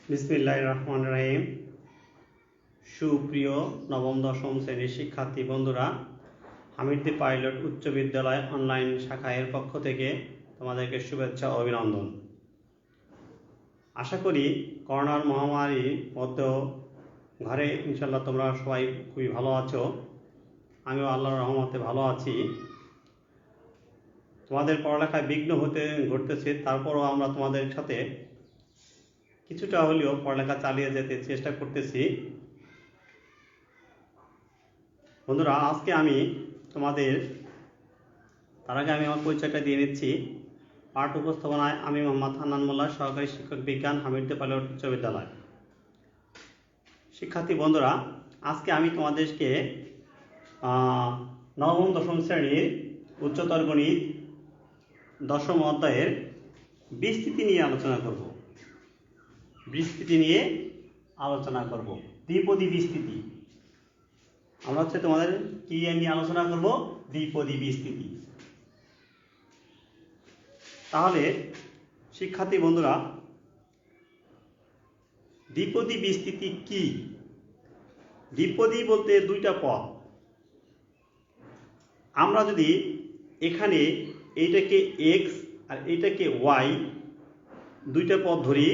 বিসমিল্লাহির রহমানির রহিম। সুপ্রিয় নবম দশম শ্রেণীর শিক্ষার্থী বন্ধুরা, হামিদী পাইলট উচ্চ বিদ্যালয় অনলাইন শাখায়ের পক্ষ থেকে তোমাদেরকে শুভেচ্ছা ও অভিনন্দন। আশা করি করোনার মহামারীর মধ্যেও ঘরে ইনশাল্লাহ তোমরা সবাই খুবই ভালো আছো। আমিও আল্লাহর রহমতে ভালো আছি। তোমাদের পড়ালেখায় বিঘ্ন ঘটতেছে, তারপরও আমরা তোমাদের সাথে কিছুটা হলেও পড়ালেখা চালিয়ে যেতে চেষ্টা করতেছি। বন্ধুরা, আজকে আমি তোমাদের তার আগে আমি আমার পরিচয়টা দিয়ে নিচ্ছি। পাঠ উপস্থাপনায় আমি মোহাম্মদ হান্নান মোল্লা, সহকারী শিক্ষক বিজ্ঞান, হামিদী পাইলট উচ্চ বিদ্যালয়। শিক্ষার্থী বন্ধুরা, আজকে আমি তোমাদেরকে নবম দশম শ্রেণীর উচ্চতর গণিত দশম অধ্যায়ের বিস্তৃতি নিয়ে আলোচনা করব। দ্বিপদী বিস্তৃতি। আমরা তোমাদের কি নিয়ে আলোচনা করব? দ্বিপদী বিস্তৃতি। তাহলে শিক্ষার্থী বন্ধুরা, দ্বিপদী বিস্তৃতি কি? দ্বিপদী বলতে দুইটা পদ। আমরা যদি এখানে এইটাকে এক্স আর এইটাকে ওয়াই দুইটা পদ ধরি,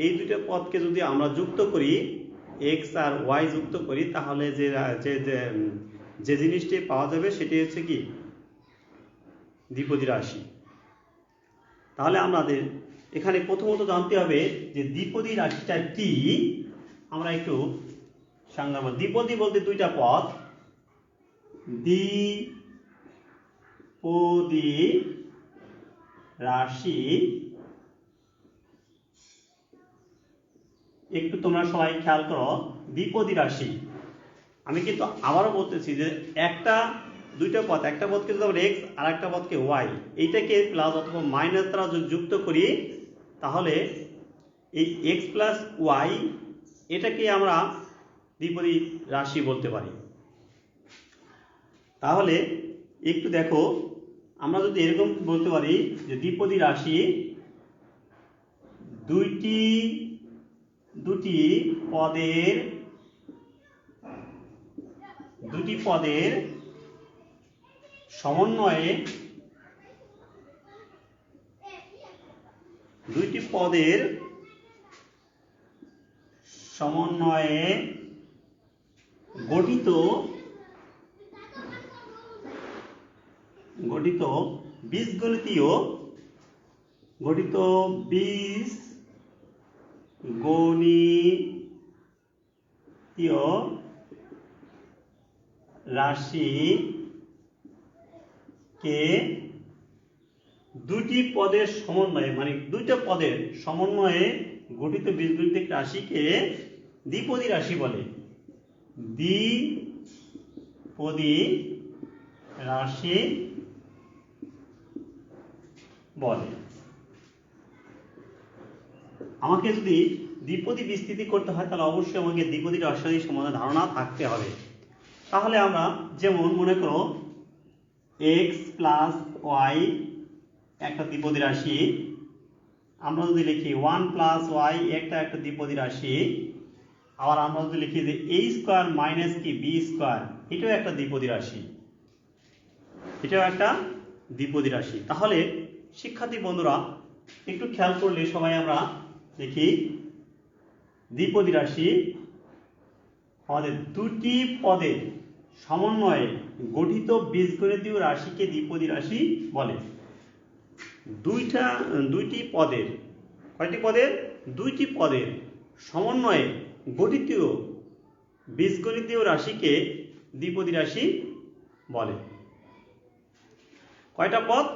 এই দুইটা পদকে যদি আমরা যুক্ত করি, এক্স আর ওয়াই যুক্ত করি, তাহলে যে জিনিসটি পাওয়া যাবে সেটি হচ্ছে কি? দ্বিপদী রাশি। তাহলে আমাদের এখানে প্রথমত জানতে হবে যে দ্বিপদী রাশিটা কি। আমরা একটু সংজ্ঞা বলব। দ্বিপদী বলতে দুইটা পদ। দ্বিপদী রাশি, একটু তোমরা সবাই খেয়াল করো, দ্বিপদী রাশি। আমি কিন্তু আবারও বলতেছি যে দুইটা পদ, একটা পদকে যদি আমরা এক্স আর একটা পদকে ওয়াই, এইটাকে প্লাস অথবা মাইনাস দ্বারা যদি যুক্ত করি, তাহলে এই এক্স প্লাস ওয়াই এটাকে আমরা দ্বিপদী রাশি বলতে পারি। তাহলে একটু দেখো, আমরা যদি এরকম বলতে পারি যে দ্বিপদী রাশি দুটি পদের সমন্বয়ে গঠিত বীজগণিতীয় রাশিকে দুটি পদের সমন্বয়ে, মানে দুইটা পদের সমন্বয়ে গঠিত বীজগণিতিক রাশিকে দ্বিপদী রাশি বলে। দ্বিপদী রাশি বলে। আমাকে যদি দ্বিপদী বিস্তৃতি করতে হয়, তাহলে অবশ্যই আমাকে দ্বিপদী রাশি সম্বন্ধে ধারণা থাকতে হবে। তাহলে আমরা যেমন মনে করো এক্স প্লাস ওয়াই একটা দ্বিপদী রাশি, আমরা যদি লিখি ওয়ান প্লাস ওয়াই একটা দ্বিপদী রাশি, আবার আমরা যদি লিখি যে এ স্কোয়ার মাইনাস কি বি স্কোয়ার, এটাও একটা দ্বিপদী রাশি। তাহলে শিক্ষার্থী বন্ধুরা, একটু খেয়াল করলে সবাই আমরা দেখি, দ্বিপদী রাশি আমাদের দুটি পদের সমন্বয়ে গঠিত বীজগণিতীয় রাশিকে দ্বিপদী রাশি বলে। দুইটি পদের সমন্বয়ে গঠিত বীজগণিতীয় রাশিকে দ্বিপদী রাশি বলে। কয়টা পদ?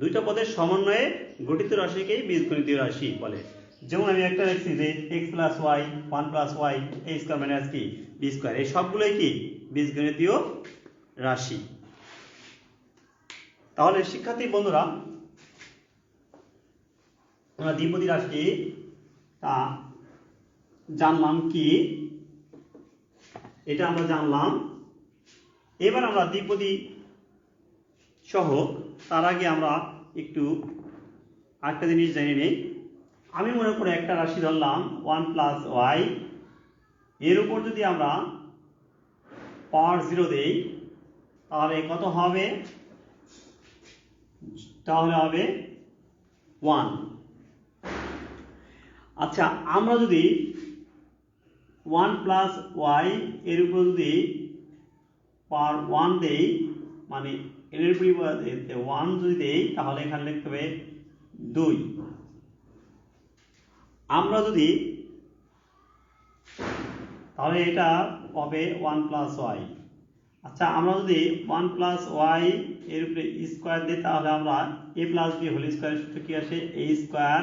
দুইটা পদের সমন্বয়ে গঠিত রাশিকেই বীজগণিতীয় রাশি বলে। যেমন আমি একটা লিখছি যে X plus Y, one plus Y, A square minus কি বি স্কোয়ার, এই সবগুলোই কি? বীজগণিতীয় রাশি। তাহলে শিক্ষার্থী বন্ধুরা, আমরা দ্বিপদী রাশি তা জানলাম কি, এটা আমরা জানলাম। এবার আমরা দ্বিপদী সহ, তার আগে আমরা একটু আরেকটা জিনিস জেনে নেই। আমি মনে করে একটা রাশি ধরলাম 1 প্লাস ওয়াই, এর উপর যদি আমরা পাওয়ার 0 দেই তাহলে কত হবে? তাহলে হবে 1। আচ্ছা, আমরা যদি 1 প্লাস ওয়াই এর উপর যদি পাওয়ার 1 দেই, মানে এর পরিবর্তে 1 যদি দেই তাহলে এখানে লিখতে হবে 2। আমরা যদি তাহলে এটা হবে 1 প্লাস ওয়াই। আচ্ছা, আমরা যদি 1 প্লাস ওয়াই এর উপরে স্কোয়ার দিই তাহলে আমরা এ প্লাস বি হোল স্কোয়ারের সূত্র কি আসে? এ স্কোয়ার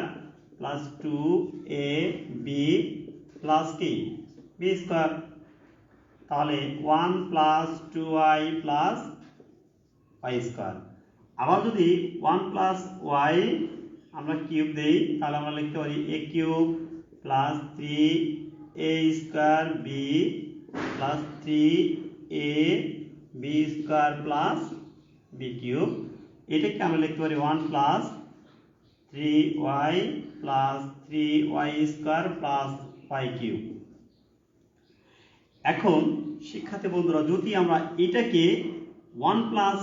প্লাস 2ab প্লাস কি বি স্কোয়ার। তাহলে 1 plus 2y plus Y square. আবার যদি 1 প্লাস ওয়াই আমরা কিউব দেই তাহলে আমরা লিখতে পারি A cube plus 3a square B plus 3a B square plus B cube. এটাকে আমরা লিখতে পারি 1 plus 3y plus 3y square plus Y cube. এখন শিক্ষার্থী বন্ধুরা, যদি আমরা এটাকে 1 প্লাস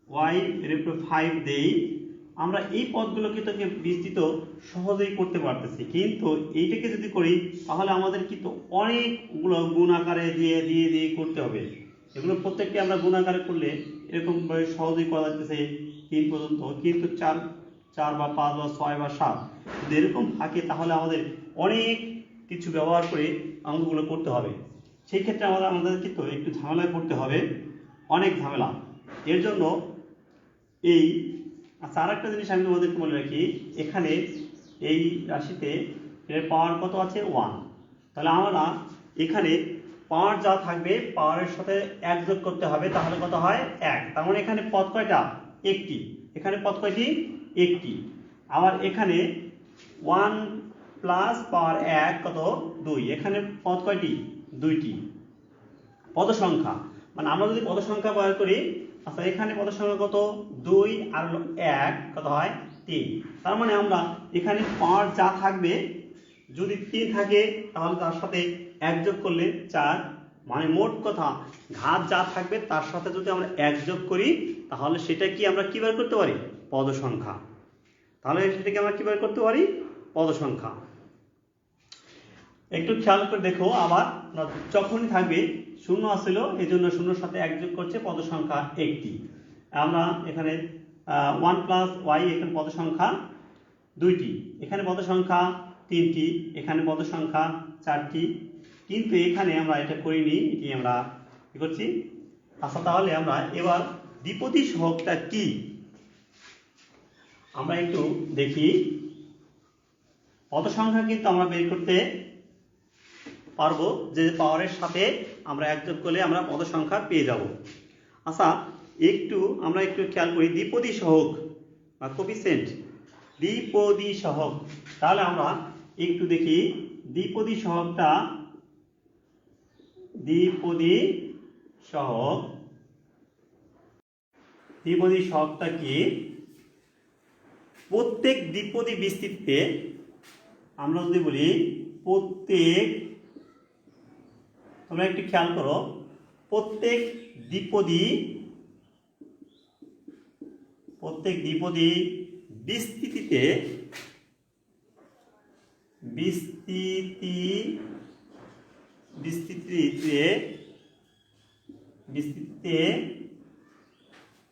ওয়াই এর উপর 5 দেই, আমরা এই পদগুলোকে তোকে বিস্তৃত সহজেই করতে পারতেছি, কিন্তু এইটাকে যদি করি তাহলে আমাদের কিন্তু অনেকগুলো গুণ আকারে দিয়ে দিয়ে দিয়ে করতে হবে। এগুলো প্রত্যেককে আমরা গুণ আকারে করলে এরকম ভাবে সহজেই করা যাচ্ছে 3 পর্যন্ত, কিন্তু 4 বা 5 বা 6 বা 7 যদি এরকম থাকে তাহলে আমাদের অনেক কিছু ব্যবহার করে অঙ্কগুলো করতে হবে। সেই ক্ষেত্রে আমাদের কিন্তু একটু ঝামেলায় পড়তে হবে, অনেক ঝামেলা। এর জন্য এই আচ্ছা, আরেকটা জিনিস আমি তোমাদেরকে বলে রাখি, এখানে এই রাশিতে এর পাওয়ার কত আছে? 1। তাহলে আমরা এখানে পাওয়ার যা থাকবে পাওয়ারের সাথে 1 যোগ করতে হবে, তাহলে কত হয়? 1। তার মানে এখানে পদ কয়টা? একটি। এখানে পদ কয়টি? একটি। আবার এখানে 1 প্লাস পাওয়ার 1 কত? 2। এখানে পদ কয়টি? 2টি। পদ সংখ্যা মানে আমরা যদি পদ সংখ্যা বের করি, আচ্ছা এখানে পদ সংখ্যা কত? 2 আর 1 কত হয়? 3। তার মানে আমরা এখানে পাওয়ার যা থাকবে যদি 3 থাকে তাহলে তার সাথে 1 যোগ করলে 4, মানে মোট কথা ঘাত যা থাকবে তার সাথে যদি আমরা 1 যোগ করি তাহলে সেটা কি আমরা কি বের করতে পারি? পদ সংখ্যা। তাহলে সেটাকে আমরা কি বের করতে পারি? পদ সংখ্যা। একটু খেয়াল করে দেখো, আবার যখনই থাকবে 0 আসছিল এই জন্য 0-এর সাথে 1 যোগ করছে, পদ সংখ্যা একটি। আমরা এখানে 1 প্লাস ওয়াই, এখানে পদ সংখ্যা 2টি, এখানে পদ সংখ্যা 3টি, এখানে পদ সংখ্যা 4টি, কিন্তু এখানে আমরা এটা করিনি, এটি আমরা কি করছি? আচ্ছা, তাহলে আমরা এবার দ্বিপদী সহগটা কি আমরা একটু দেখি। পদ সংখ্যা কিন্তু আমরা বের করতে পারবো যে পাওয়ারের সাথে আমরা 1 যোগ করলে আমরা পদ সংখ্যা পেয়ে যাব। আচ্ছা, আমরা একটু খেয়াল করি দ্বিপদী সহগ বা কোফিসিয়েন্ট, দ্বিপদী সহগ। তাহলে আমরা একটু দেখি দ্বিপদী সহগটা। দ্বিপদী সহগটা কি? প্রত্যেক দ্বিপদী বিস্তৃতিতে আমরা যদি বলি প্রত্যেক, তোমরা একটু খেয়াল করো, প্রত্যেক দ্বিপদী বিস্তৃতিতে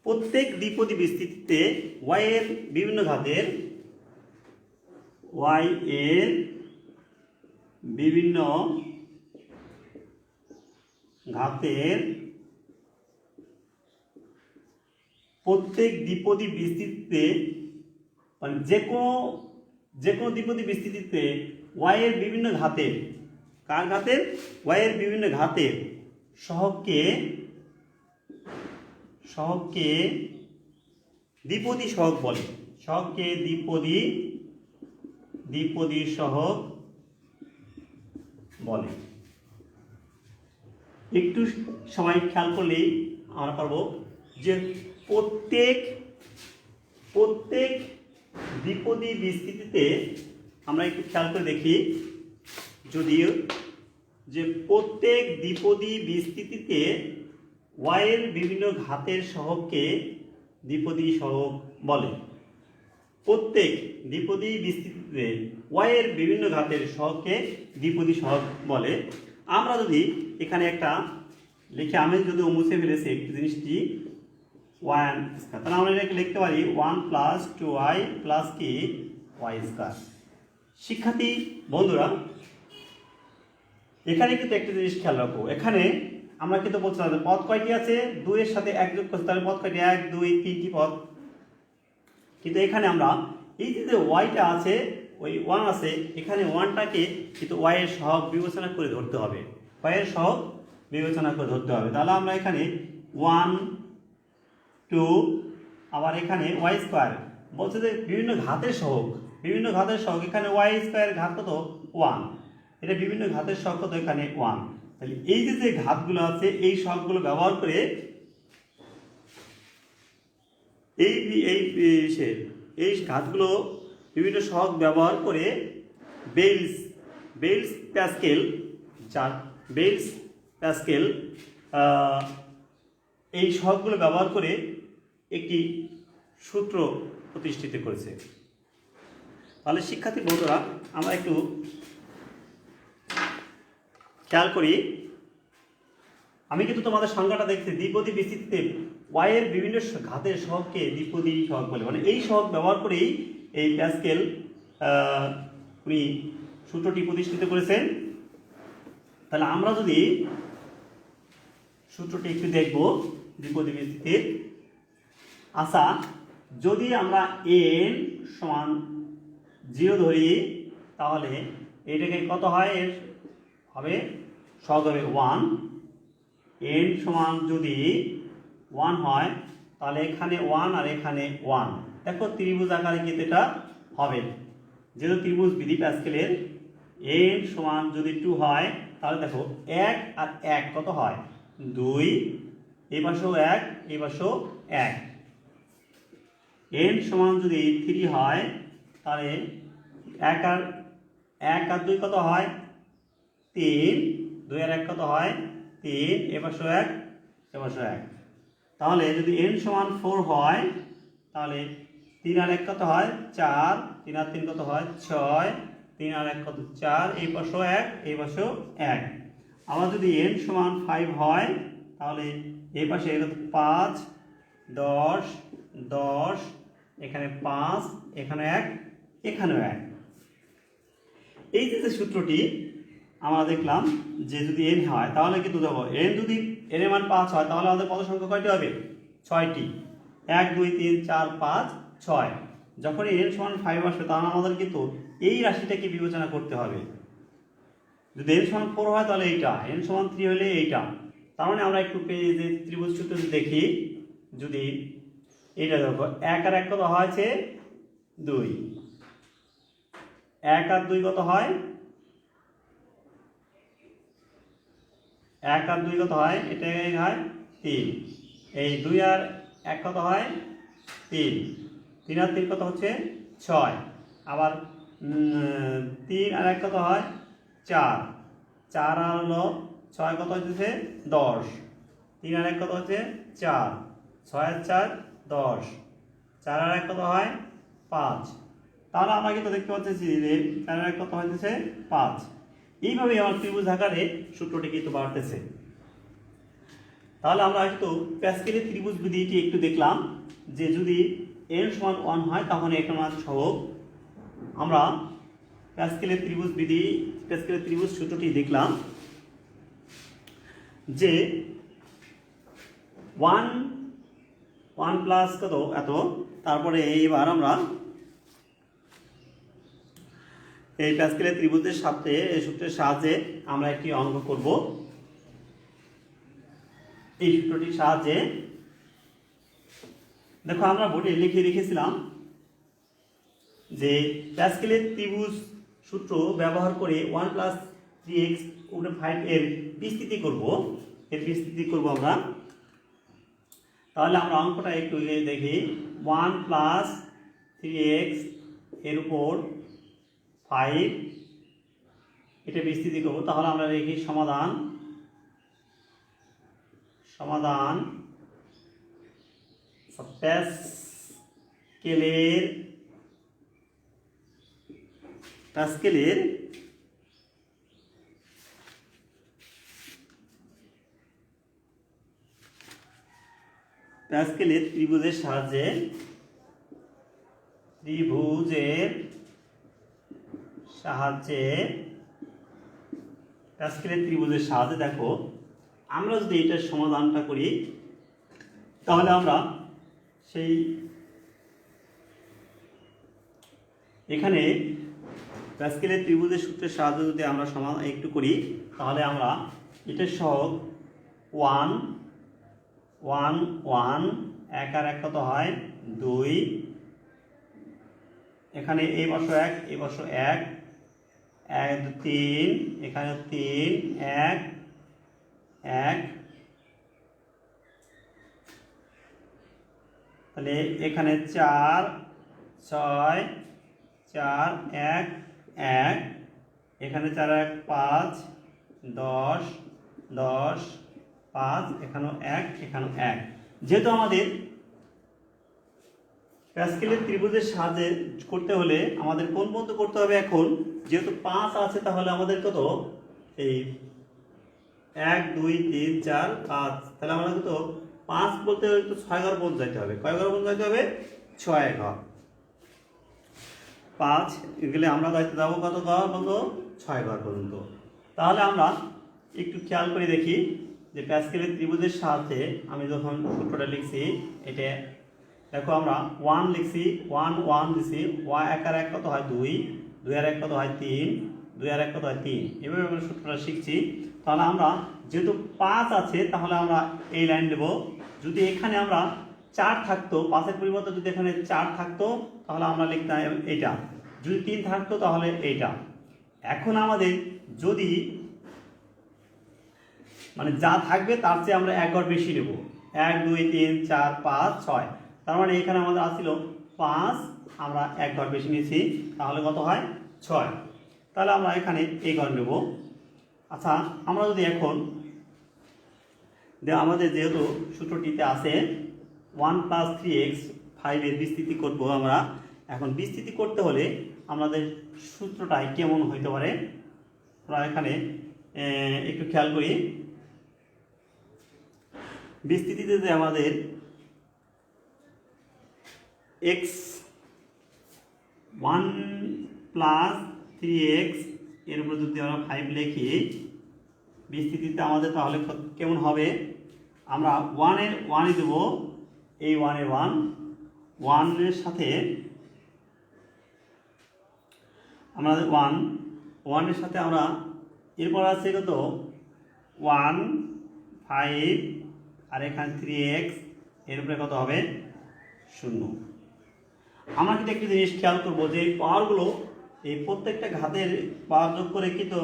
প্রত্যেক দ্বিপদী বিস্তৃতিতে y এর বিভিন্ন ঘাতের প্রত্যেক দ্বিপদী বিস্তৃতিতে মানে যে কোনো দ্বিপদী বিস্তৃতিতে y এর বিভিন্ন ঘাতের, কার ঘাতের? y এর বিভিন্ন ঘাতের সহগকে দ্বিপদী সহগ বলে। সহগকে দ্বিপদী সহগ বলে। একটু সবাই খেয়াল করলেই আমরা পারবো যে প্রত্যেক দ্বিপদী বিস্তৃতিতে আমরা একটু খেয়াল করে দেখি, যদিও যে প্রত্যেক দ্বিপদী বিস্তৃতিতে y এর বিভিন্ন ঘাতের সহগকে দ্বিপদী সহগ বলে। প্রত্যেক দ্বিপদী বিস্তৃতিতে y এর বিভিন্ন ঘাতের সহগকে দ্বিপদী সহগ বলে। আমরা যদি এখানে একটা লিখে, আমি যদি মুছে ফেলেছি একটু জিনিসটি ওয়ান স্কয়ার, তাহলে আমরা এটাকে লিখতে পারি 1 + 2y + কি y স্কয়ার। শিক্ষার্থী বন্ধুরা, এখানে কিন্তু একটা জিনিস খেয়াল রাখো, এখানে আমরা কিন্তু বলছিলাম যে পদ কয়টি আছে, 2 এর সাথে 1 যোগ করছি, তাহলে পদ কয়টি, 1 2 3টি পদ। কিন্তু এখানে আমরা এই যে ওয়াইটা আছে, ওই 1 আছে, এখানে 1টাকে কিন্তু y এর সহগ বিবেচনা করে ধরতে হবে, y এর সহগ বিবেচনা করে ধরতে হবে। তাহলে আমরা এখানে 1 2, আবার এখানে y স্কয়ার বলছে যে বিভিন্ন ঘাতের সহগ, বিভিন্ন ঘাতের সহগ, এখানে y স্কয়ার ঘাত কত 1, এটা বিভিন্ন ঘাতের সহগ কত এখানে 1। তাহলে এই যে ঘাতগুলো আছে এই সহগগুলো ব্যবহার করে এই ঘাতগুলো বিভিন্ন সহগ ব্যবহার করে বেলস প্যাসকেল এই সহগগুলো ব্যবহার করে একটি সূত্র প্রতিষ্ঠিত করেছে। তাহলে শিক্ষার্থী বন্ধুরা, আমরা একটু খেয়াল করি, আমি কিন্তু তোমাদের সংজ্ঞাটা দেখছি, দ্বিপদী বিস্তৃতিতে y এর বিভিন্ন ঘাতের সহগকে দ্বিপদী সহগ বলে, মানে এই সহগ ব্যবহার করেই এই প্যাসকেল উনি সূত্রটি প্রতিষ্ঠিত করেছেন। তাহলে আমরা যদি সূত্রটি একটু দেখব দ্বিপদী বিস্তৃতির। আচ্ছা, যদি আমরা n সমান 0 ধরি, তাহলে এটাকে কত হয়, এর হবে সহগ হবে 1। n সমান যদি 1 হয়, তাহলে এখানে 1 আর এখানে 1, দেখো ত্রিভুজ আকারে কিন্তু এটা হবে, যেহেতু ত্রিভুজ বিধি প্যাসকেলের। n সমান যদি 2 হয়, তাহলে দেখো 1 আর 1 কত হয় 2, এই পাশেও 1, এই পাশেও 1। n সমান যদি 3 হয়, তাহলে 1 আর 2 কত হয় 3, 2 আর 1 কত হয় 3, এ পাশেও 1, এ পাশেও 1। তাহলে যদি n সমান 4 হয়, তাহলে 3 আর 1 কত হয় 4, 3 আর 3 কত হয় 6, 3 আর 1 কত 4, এই পাশেও 1, এই পাশেও 1। আবার যদি n সমান 5 হয়, তাহলে এই পাশে 5, 10, 10, এখানে 5, এখানে 1, এখানেও 1। এই যে সূত্রটি আমরা দেখলাম যে যদি n হয়, তাহলে কিন্তু দেখো n যদি n এর মান 5 হয়, তাহলে আমাদের পদ সংখ্যা কয়টি হবে 6টি, 1 2 3 4 5 6। যখন n সমান 5 আসবে, তাহলে আমাদের কিন্তু এই রাশিটাকে বিবেচনা করতে হবে। যদি n সমান 4 হয়, তাহলে এইটা, n সমান 3 হলে এইটা। তার মানে আমরা একটু যে ত্রিভুজ সূত্র দেখি, যদি এইটা দেখো 1 আর 1 কত হয়েছে 2, 1 আর 2 কত হয় 1 আর 2 কত হয়, এটা হয় 3, এই 2 আর 1 কত হয় 3, 3 আর 3 কত হচ্ছে 6, আবার 3 আর 1 কত হয় 4, 4 আর হলো 6 কত হচ্ছে 10, 3 আর 1 কত হচ্ছে 4, 6 আর 4 10, 4 আর 1 কত হয় 5। তাহলে আমরা কিন্তু দেখতে পাচ্ছি যে 4 আর 1 কত হচ্ছে 5। এইভাবেই আমার ত্রিভুজ আকারে সূত্রটি কিন্তু বাড়তেছে। তাহলে আমরা একটু প্যাসকেলের ত্রিভুজ বিধিটি একটু দেখলাম, যে যদি n সমান 1 হয়, তখন একটা মান সহগ। আমরা প্যাসকেলের ত্রিভুজ বিধি, প্যাসকেলের ত্রিভুজ সূত্রটি দেখলাম যে 1 প্লাস কত এত। তারপরে এইবার আমরা এই প্যাসকেলের ত্রিভুজের সাথে এই সূত্রের সাহায্যে আমরা একটি অঙ্ক করব। এই সূত্রটির সাহায্যে দেখো, আমরা বোর্ডে লিখে রেখেছিলাম যে প্যাসকেলের ত্রিভুজ সূত্র ব্যবহার করে 1 + 3x / 5 এর বিস্তৃতি করব, আমরা। তাহলে আমরা অঙ্কটা একটু দেখি। 1 + 3x এর উপর 5 এটা বিস্তৃতি করব, তাহলে আমরা লিখি সমাধান প্যাসকেলের ত্রিভুজের সাহায্যে দেখো আমরা যদি এটার সমাধানটা করি তাহলে আমরা সেই এখানে প্যাসকেলের ত্রিভুজের সূত্রের সাহায্যে যদি আমরা সমাধান একটু করি তাহলে আমরা এটার সহগ 1 1 1 এক আর এক কত হয় 2, এখানে এই বর্ষ 1 এই বর্ষ 1 1 2 3, এখানে 3 1 1, তাহলে এখানে 4 6 4 1 1, এখানে 4 1 5 10 10 5, এখানেও 1 এখানেও 1। যেহেতু আমাদের প্যাসকেলের ত্রিভুজের সাহায্যে করতে হলে আমাদের কোন পর্যন্ত করতে হবে, এখন যেহেতু 5 আছে তাহলে আমাদের কত এই 1 2 3 4 5, তাহলে আমাদের কত 5 বলতে হলে তো 6 ঘর পর্যন্ত যাইতে হবে। কয় ঘর পর্যন্ত যাইতে হবে? 6 ঘর। 5 গেলে আমরা যাইতে যাবো কত ঘর পর্যন্ত? 6 ঘর পর্যন্ত। তাহলে আমরা একটু খেয়াল করে দেখি যে প্যাসকেলের ত্রিভুজের সাহায্যে আমি যখন সূত্রটা লিখছি, এটা দেখো আমরা 1 লিখছি, 1 1 দিছি, 1 আর 1 কত হয় 2, 2 আর 1 কত হয় 3, 2 আর 1 কত হয় 3, এভাবে আমরা সূত্রটা শিখছি। তাহলে আমরা যেহেতু 5 আছে তাহলে আমরা এই লাইন দেব। যদি এখানে আমরা 4 থাকতো, 5-এর পরিবর্তে যদি এখানে 4 থাকতো তাহলে আমরা লিখতাম এইটা, যদি 3 থাকতো তাহলে এইটা। এখন আমাদের যদি মানে যা থাকবে তার চেয়ে আমরা 1 ঘর বেশি নেব, 1 2 3 4 5 6, তার মানে এখানে আমাদের আসছিল 5, আমরা 1 ঘর বেশি নিয়েছি, তাহলে কত হয় 6। তাহলে আমরা এখানে এই ঘর নেব। আচ্ছা, আমরা যদি এখন আমাদের যেহেতু সূত্রটিতে আছে 1 + 3x 5 এর বিস্তৃতি করব আমরা। এখন বিস্তৃতি করতে হলে আমাদের সূত্রটাই কেমন হইতে পারে আমরা এখানে একটু খেয়াল করি। বিস্তৃতিতে যে আমাদের x 1 + 3x এর উপর যদি আমরা 5 লিখি, বিস্তৃতিতে আমাদের তাহলে কেমন হবে? আমরা 1 এর 1ই দেব, এই 1 এর 1 এর সাথে আমরা 1 এর সাথে আমরা এরপর আছে কত 1 5 আর এখানে 3x এর উপরে কত হবে 0। আমরা কিন্তু একটা জিনিস খেয়াল করবো যে এই পাওয়ারগুলো এই প্রত্যেকটা ঘাতের পাওয়ার যোগ করে কিন্তু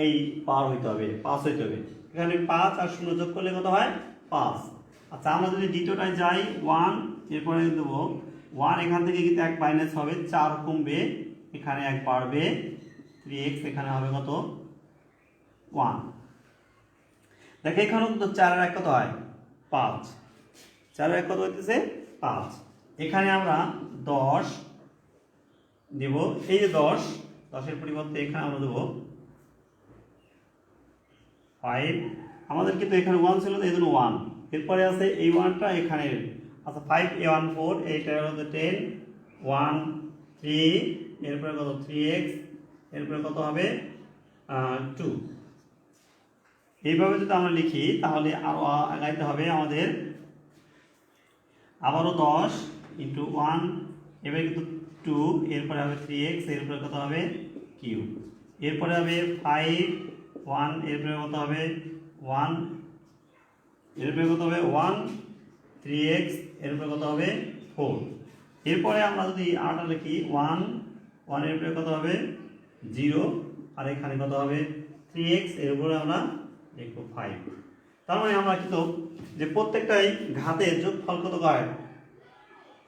এই পাওয়ার হইতে হবে 5 হইতে হবে। এখানে 5 আর 0 যোগ করলে কত হয় 5। আচ্ছা, আমরা যদি দ্বিতীয়টায় যাই 1, এরপরে দেবো 1, এখান থেকে কিন্তু 1 মাইনাস হবে, 4 কমবে, এখানে 1 বাড়বে, 3x এখানে হবে কত 1। দেখো এখানেও কিন্তু 4 আর 1 কত হয় 5, 4 আর 1 কত হইতেছে 5। এখানে আমরা 10 দেব, এই যে 10-এর পরিবর্তে এখানে আমরা দেবো 5। আমাদের কিন্তু এখানে 1 ছিল এই জন্য 1, এরপরে আছে এই 1টা এখানে। আচ্ছা, 5 a1 4, এইটা হচ্ছে 10 1 3, এরপরে কত 3x, এরপরে কত হবে 2। এইভাবে যদি আমরা লিখি তাহলে আরো আগাইতে হবে আমাদের, আবারও 10 × 1, এবারে কিন্তু 2, এরপরে হবে 3x, এরপরে কত হবে কিউব, এরপরে হবে 5 1, এরপরে কত হবে 1, এরপরে কত হবে 1 3x, এরপরে কত হবে 4। এরপরে আমরা যদি আটা লিখি 1 1, এরপরে কত হবে 0, আর এখানে কত হবে 3x, এরপরে আমরা লিখব 5। তার মানে আমরা কিন্তু যে প্রত্যেকটাই ঘাতের যোগফল কত হয়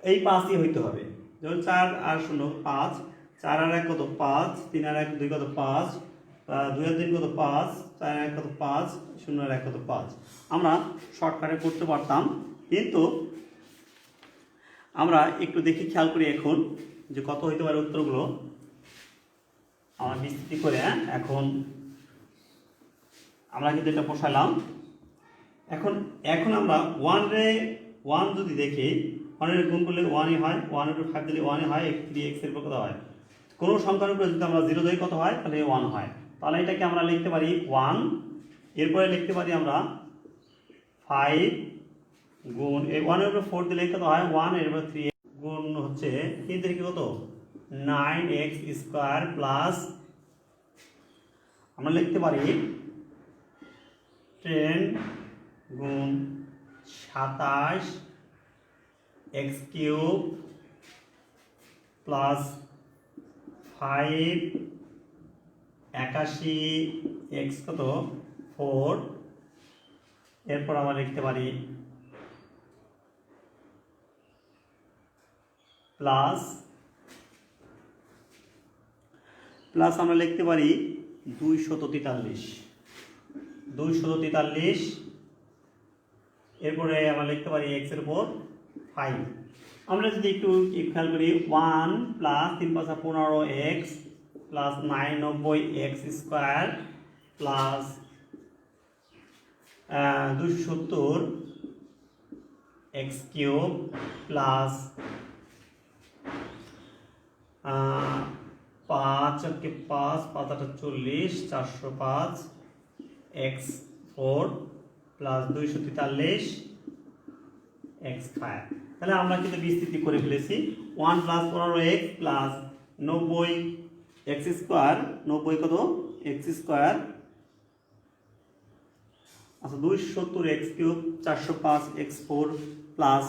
এই 5ই হইতে হবে। যেমন 4 আর 0 5, 4 আর 1 কত 5, 3 আর 1 2 কত 5, 2 আর 3 কত 5, 4 আর 1 কত 5, 0 আর 1 কত 5। আমরা শর্টকাটে করতে পারতাম, কিন্তু আমরা একটু দেখি, খেয়াল করি এখন যে কত হইতে পারে উত্তরগুলো। আমরা বিস্তৃতি করে এখন আমরা কিন্তু এটা বসালাম। এখন আমরা 1 যদি দেখি, 1 এর গুণ করলে 1ই হয়, 1 উপর 5 দিলে 1ই হয়, 3x এর উপর কত হয়, কোনো সংখ্যার উপরে যদি আমরা 0 দিই কত হয়, তাহলে 1 হয়। তাহলে এটাকে আমরা লিখতে পারি 1, এরপরে লিখতে পারি আমরা 5 গুণ 1 এর উপর 4 দিলে কত হয় 1, এর উপর 3 গুণ হচ্ছে 3 থেকে কত 9x স্কয়ার প্লাস আমরা লিখতে পারি 10 গুণ 27 x কিউব প্লাস 5 81 x কত 4, এরপর আমরা লিখতে পারি প্লাস আমরা লিখতে পারি 243, এরপরে আমরা লিখতে পারি x এর উপর 5। আমরা যদি একটু খেয়াল করি 1 plus 3 5 15x plus 990x square plus 270 x cube plus 5 के 5 5 8 40 405 x4 প্লাস 243 x5। তাহলে আমরা কিন্তু বিস্তৃতি করে ফেলেছি। 1 plus 15x plus 90 x square, 90 কত x স্কয়ার, আচ্ছা 270 x cube 405 x4 plus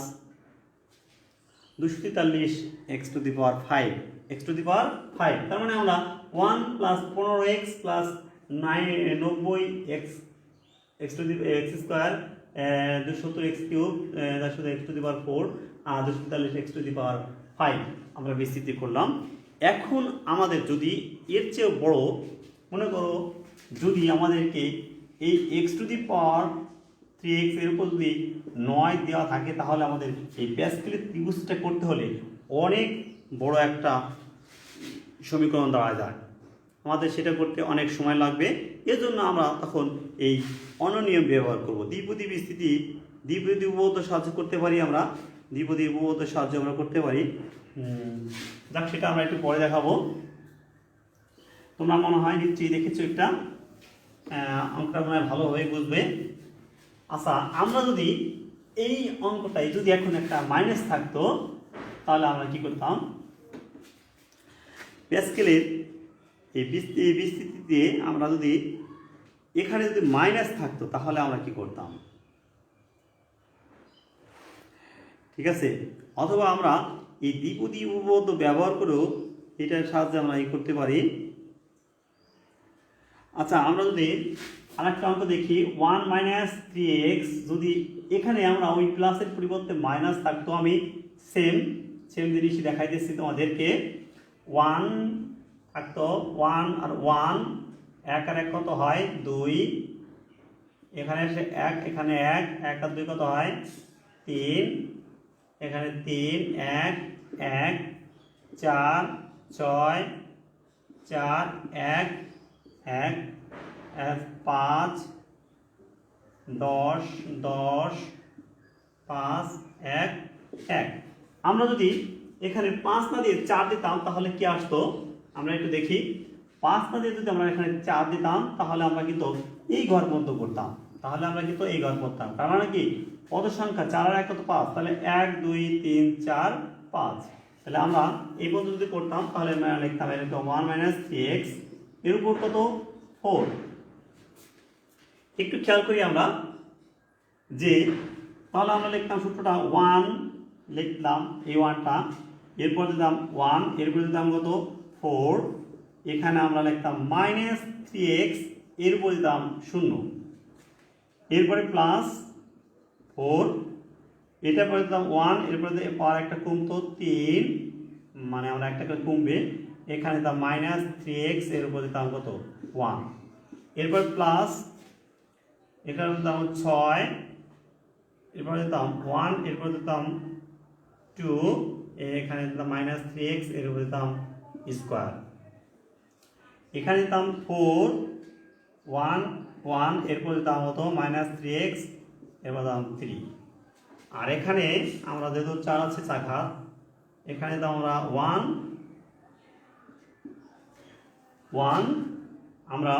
243 x to the power 5, x to the power 5। তার মানে আমরা 1 plus 15x plus 90x x to the x square 270 x cube তার সাথে x টু দি পাওয়ার 4 আর 243 x to the power 5 আমরা বিস্তৃতি করলাম। এখন আমাদের যদি এর চেয়ে বড় মনে করো, যদি আমাদেরকে এই x to the power 3x এর উপর যদি 9 দেওয়া থাকে, তাহলে আমাদের এই প্যাসকেলের ত্রিভুজটা করতে হলে অনেক বড় একটা সমীকরণ দেওয়া যায়, আমাদের সেটা করতে অনেক সময় লাগবে। এজন্য আমরা তখন এই অননিয়ম ব্যবহার করব। দ্বিপদী বিস্তৃতি, দ্বিপদী উপপাদ্য সাহায্য করতে পারি, আমরা দ্বিপদী উপপাদ্য সাহায্য আমরা করতে পারি। যাক, সেটা আমরা একটু পরে দেখাবো। তোমরা মনে হয় নিশ্চয়ই দেখেছো একটা অঙ্কটা মনে হয় ভালোভাবে বুঝবে। আচ্ছা, আমরা যদি এই অঙ্কটাই যদি এখন একটা মাইনাস থাকতো, তাহলে আমরা কি করতাম, প্যাসকেলের এই বিস্তৃতিতে আমরা যদি এখানে যদি মাইনাস থাকতো, তাহলে আমরা কি করতাম, ঠিক আছে। অথবা আমরা এই দ্বিপদী উপপাদ্য ব্যবহার করেও এটার সাহায্যে আমরা করতে পারি। আচ্ছা, আমরা যদি আরেকটা অঙ্ক দেখি, 1 মাইনাস 3x, যদি এখানে আমরা ওই প্লাসের পরিবর্তে মাইনাস থাকতো, আমি সেম জিনিসই দেখাইতেছি তোমাদেরকে। 1 থাকতো, 1 আর 1, 1 আর 1 কত হয় 2, এখানে এসে 1, এখানে 1, 1 আর 2 কত হয় 3, এখানে 3, 1, 1, 4, 6, 4, 1, 1, 5, 10, 10, 5, 1, 1। আমরা যদি এখানে 5 না দিয়ে 4 দিতাম, তাহলে কি আসতো, আমরা একটু দেখি। 5 না দিয়ে যদি আমরা এখানে 4 দিতাম, তাহলে আমরা কিন্তু এই ঘর বন্ধ করতাম, তার মানে কি পদ সংখ্যা 4 আর 1 কত 5, তাহলে 1 2 3 4 5। তাহলে আমরা এই পর্যন্ত যদি করতাম, তাহলে আমরা লিখতাম এরকম 1 মাইনাস 3x এর উপর কত 4। একটু খেয়াল করি আমরা যে, তাহলে আমরা লিখতাম সূত্রটা 1 লিখলাম, এই 1টা, এরপর দিতাম 1, এরপর দিতাম কত 4, এখানে আমরা লিখতাম মাইনাস 3x, এরপর দিতাম 0, এরপরে প্লাস 4, এটা পরে দিতাম 1, এরপরে পাওয়ার একটা কমতো 3, মানে আমরা একটা করে কমবে, এখানে দিতাম মাইনাস 3x, এর উপর দিতাম কত 1, এরপর প্লাস এখানে দিতাম 6, এরপর দিতাম 1, এরপর দিতাম 2, এখানে দিতাম মাইনাস 3x, এর উপর দিতাম স্কোয়ার, এখানে দিতাম 4, 1, 1, এরপর দিতাম কত মাইনাস 3x, এরপর দিতাম 3, আর এখানে আমরা যেহেতু 4 আছে চাকা, এখানে দিতাম আমরা 1, আমরা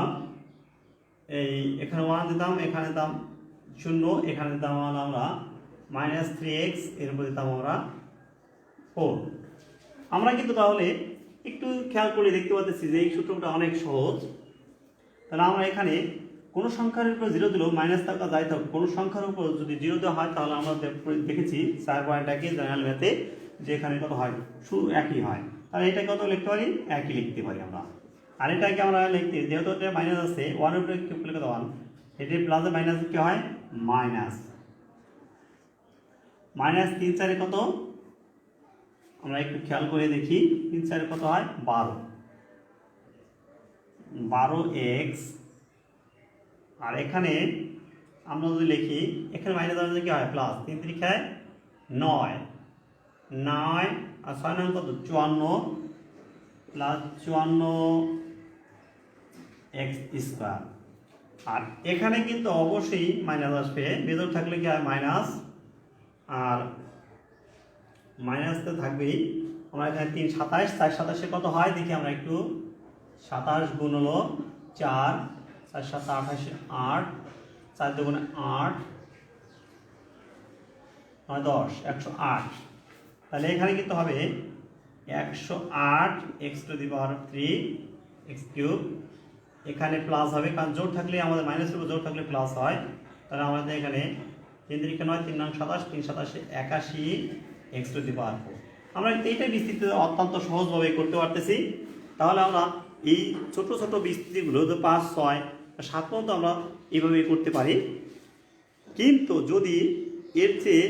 এই এখানে 1 দিতাম, এখানে দিতাম 0, এখানে দিতাম আমরা মাইনাস 3x, এর উপর দিতাম আমরা 4। আমরা কিন্তু তাহলে একটু খেয়াল করে দেখতে পাচ্ছি যে এই সূত্রটা অনেক সহজ। তাহলে আমরা এখানে কোনো সংখ্যার উপর 0 দিলেও মাইনাস থাকা যাই থাক, কোনো সংখ্যার উপর যদি 0 দেওয়া হয় তাহলে আমরা দেখেছি 4 পয়েন্টটাকে জেনারেল ম্যাথে যে এখানে কত হয়, শুধু একই হয়। তাহলে এটা কত লিখতে পারি, একই লিখতে পারি আমরা। আর এটাকে আমরা লিখতে, যেহেতু এটা মাইনাস আছে 1 এর উপরে কিউব করলে কত 1, এটি প্লাসে মাইনাস কি হয় মাইনাস, মাইনাস 3 4 কত, আমরা একটু খেয়াল করে দেখি 3 4 কত হয় 12x, আর এখানে আমরা যদি লিখি এখানে মাইনাস আসলে কি হয় প্লাস, 3 3 খায় 9, 9 আর 6 9 কত 54 প্লাস 54x স্কোয়ার। আর এখানে কিন্তু অবশ্যই মাইনাস আসবে, মেজর থাকলে কি হয় মাইনাস, আর মাইনাস তো থাকবেই। আমরা এখানে 3 27, 4 27 কত হয় দেখি আমরা একটু, 27 গুণ হলো 4, 4 7 28, 8, 4 2 গুণে 8, 9 10, 108। তাহলে এখানে কিন্তু হবে 108 x to the power 3 x cube, এখানে প্লাস হবে কারণ জোড় থাকলে আমাদের মাইনাসের উপর জোড় থাকলে প্লাস হয়। তাহলে আমাদের এখানে 3 3 9, 3 9 27, 3 27 81 x টু দি পাওয়ার 4। আমরা এইটা বিস্তৃত অত্যন্ত সহজভাবে করতে পারতেছি। তাহলে আমরা এই ছোট ছোট বিস্তৃতিগুলো 5 6 7 পর্যন্ত আমরা এইভাবে করতে পারি, কিন্তু যদি এর চেয়ে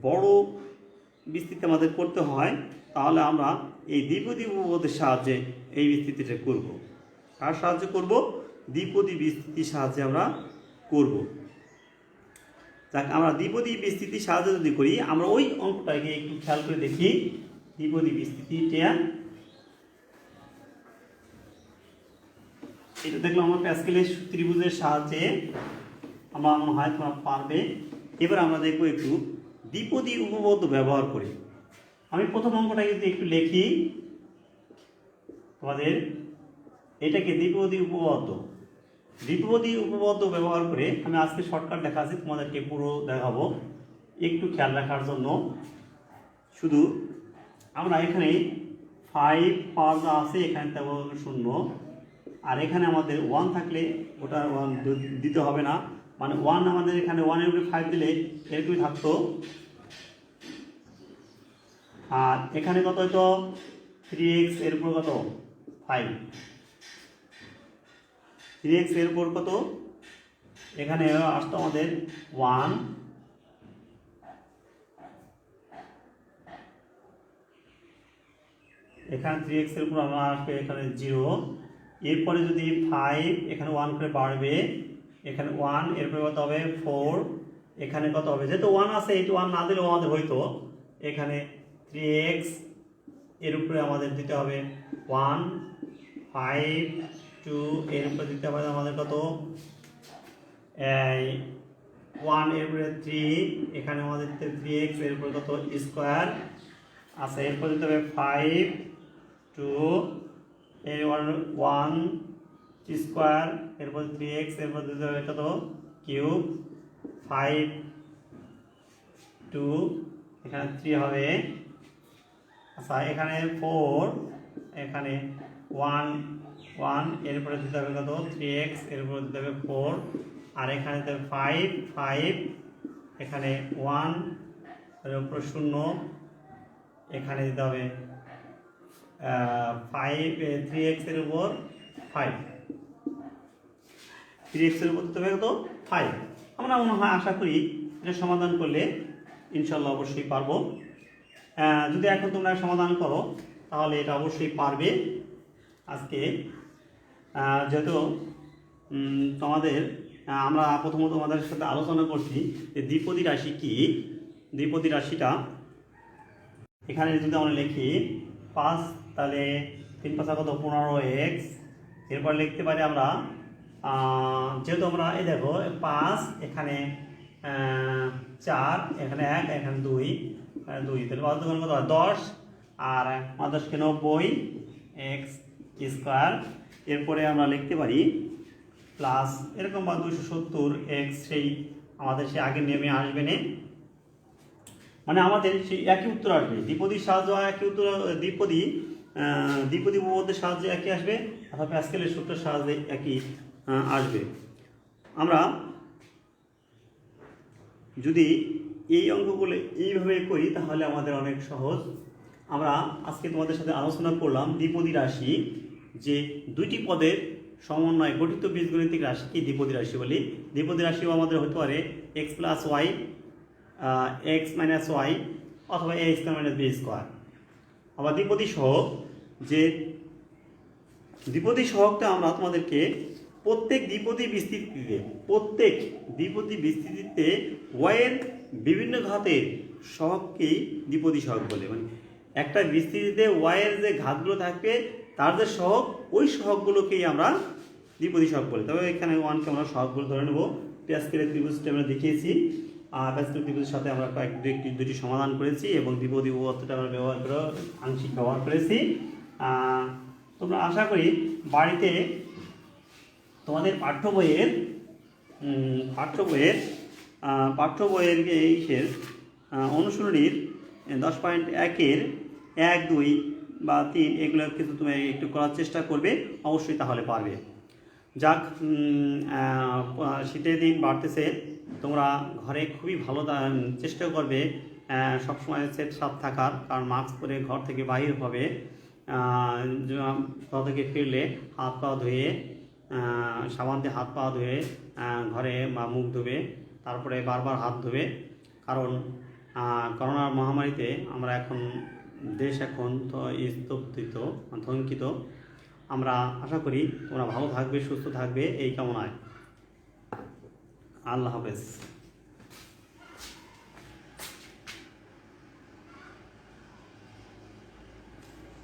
বড় বিস্তৃতি আমাদের করতে হয় তাহলে আমরা এই দ্বিপদী উপপাদ্যের সাহায্যে এই বিস্তৃতিটা করব। কার সাহায্যে করব, দ্বিপদী বিস্তৃতির সাহায্যে আমরা করব। যাক, আমরা দ্বিপদী বিস্তৃতির সাহায্যে যদি করি, আমরা ওই অঙ্কটাকে একটু খেয়াল করে দেখি। দ্বিপদী বিস্তৃতিটা এটা দেখলাম আমরা প্যাসকেলের ত্রিভুজের সাহায্যে, আমরা মনে হয় তোমরা পারবে। এবার আমরা দেখব একটু দ্বিপদী উপপাদ্য ব্যবহার করে। আমি প্রথম অঙ্কটা যদি একটু লিখি তোমাদের, এটাকে দ্বিপদী উপপাদ্য, দ্বিপদী উপপাদ্য ব্যবহার করে আমি আজকে শর্টকাট দেখাচ্ছি, তোমাদেরকে পুরো দেখাবো একটু খেয়াল রাখার জন্য। শুধু আমরা এখানে 5 পাওয়ার যা আছে এখানে তেমন 0, আর এখানে আমাদের 1 থাকলে ওটা 1 দিতে হবে না, মানে 1 আমাদের এখানে 1 এর উপরে 5 দিলে এরকমই থাকতো। আর এখানে কত হয়তো 3x, এর উপর কত 5, 3x এর উপর কত, এখানে আসতো আমাদের 1, এখানে 3x এর উপর আমরা আসবে এখানে 0, এরপরে যদি 5 এখানে 1 করে বাড়বে, এখানে 1, এরপরে কত হবে 4, এখানে কত হবে, যেহেতু 1 আছে এইটু 1 না দিলেও আমাদের হয়তো, এখানে 3x এর উপরে আমাদের দিতে হবে 1, 5, 2 এর উপরে দিতে হবে আমাদের কত 1, এর উপরে 3, এখানে আমাদের 3x এর উপরে কত স্কোয়ার আছে, এরপর দিতে হবে 5, 2 এর 1 স্কোয়ার, এরপর 3x, এরপর দিতে হবে কত কিউব, 5, 2 এখানে 3 হবে, আচ্ছা এখানে 4, এখানে 1, 1 এরপরে দিতে হবে কত 3x, এরপর দিতে হবে 4, আর এখানে দিতে হবে 5, 5 এখানে 1 এর উপর 0, এখানে দিতে হবে 5, 3x এর উপর 5, 3x এর উপর দিতে হবে কত 5। আমরা মনে হয় আশা করি এটা সমাধান করলে ইনশাল্লাহ অবশ্যই পারবো। যদি এখন তোমরা সমাধান করো তাহলে এটা অবশ্যই পারবে। আজকে যেহেতু তোমাদের আমরা প্রথমত তোমাদের সাথে আলোচনা করছি যে দ্বিপদী রাশি কি। দ্বিপদী রাশিটা এখানে যদি আমরা লিখি 5, তাহলে 3 5 কত 15x। এরপর লিখতে পারি আমরা যেহেতু আমরা এই দেখো 5, এখানে 4, এখানে 1, এখানে 2, তাহলে 5 2 কত 10, আর 10 কে 90 x স্কোয়ার। এরপরে আমরা লিখতে পারি প্লাস এরকম 270 x, সেই আমাদের সেই আগের নিয়মে আসবে না, মানে আমাদের সেই একই উত্তর আসবে। দ্বিপদীর সাহায্য একই উত্তর, দ্বিপদী উপপাদ্যের সাহায্যে একই আসবে, অথবা প্যাসকেলের সূত্রের সাহায্যে একই আসবে। আমরা যদি এই অঙ্কগুলো এইভাবে করি তাহলে আমাদের অনেক সহজ। আমরা আজকে তোমাদের সাথে আলোচনা করলাম দ্বিপদী রাশি, যে দুইটি পদের সমন্বয়ে গঠিত বীজগণিতিক রাশিকে দ্বিপদী রাশি বলি। দ্বিপদী রাশিও আমাদের হতে পারে X plus Y, X minus Y, অথবা A square minus B square. আবার দ্বিপদী সহগ, যে দ্বিপদী সহগটা আমরা তোমাদেরকে প্রত্যেক দ্বিপদী বিস্তৃতিতে ওয়াইয়ের বিভিন্ন ঘাতের সহগকেই দ্বিপদী সহগ বলে। মানে একটা বিস্তৃতিতে ওয়াইয়ের যে ঘাতগুলো থাকবে তার যে সহগ, ওই সহগগুলোকেই আমরা দ্বিপদী সহগ বলি। তবে এখানে ওয়ানকে আমরা সহগগুলো ধরে নেব। প্যাসকেলের ত্রিভুজটা আমরা দেখিয়েছি, প্যাসকেলের ত্রিভুজের সাথে আমরা দুটি সমাধান করেছি এবং দ্বিপদী উপপাদ্যটা আমরা আংশিক ব্যবহার করেছি। তোমরা আশা করি বাড়িতে তোমাদের পাঠ্য বইয়ের ইসের অনুশীলনীর 10.1-এর 1 2 বা 3 এগুলো কিন্তু তুমি একটু করার চেষ্টা করবে, অবশ্যই তাহলে পারবে। যাক, শীতের দিন বাড়তেছে, তোমরা ঘরে খুবই ভালো চেষ্টা করবে সবসময় সেট সাপ থাকার, কারণ মাস্ক পরে ঘর থেকে বাইর হবে। ঘর থেকে ফিরলে হাত পা ধুয়ে, সাবান দিয়ে হাত পা ধুয়ে ঘরে বা মুখ ধুবে, তারপরে বারবার হাত ধুবে। কারণ করোনার মহামারীতে আমরা দেশ এখন থঙ্কিত। আমরা আশা করি তোমরা ভালো থাকবে, সুস্থ থাকবে, এই কামনায়। আল্লাহ হাফেজ।